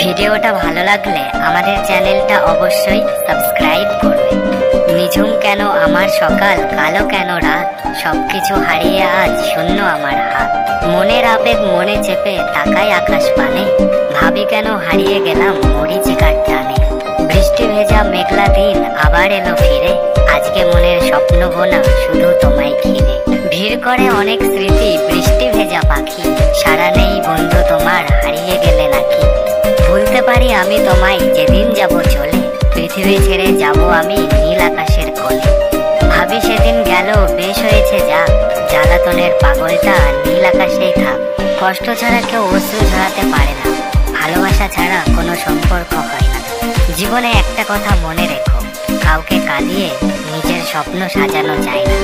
ভিডিওটা ভালো লাগলে আমাদের চ্যানেলটা অবশ্যই সাবস্ক্রাইব করবে। নিঝুম কেন আমার সকাল, কালো কেন রাত, সবকিছু হারিয়ে আজ শূন্য আমার হাত। মনের আবেগ মনে চেপে তাকাই আকাশ পানে, ভাবি কেন হারিয়ে গেলাম মরিচিকার টানে। বৃষ্টি ভেজা মেঘলা দিন আবার এলো ফিরে, আজকে মনের স্বপ্ন বোনা শুধু তোমায় ঘিরে। ভিড় করে অনেক স্মৃতি বৃষ্টি ভেজা পাখি, সারা নেই বন্ধু তোমার হারিয়ে গেলে নাকি। ভুলতে পারি আমি তোমায় যেদিন যাব চলে, পৃথিবী ছেড়ে যাব আমি নীল আকাশের কোলে। ভাবি সেদিন গেল বেশ হয়েছে যা, জ্বালাতনের পাগলটা নীল আকাশেই থাক। কষ্ট ছাড়া কেউ অশ্রু ঝরাতে পারে না, ভালোবাসা ছাড়া কোনো সম্পর্ক হয় না। জীবনে একটা কথা মনে রেখো, কাউকে কাঁদিয়ে নিজের স্বপ্ন সাজানো যায় না।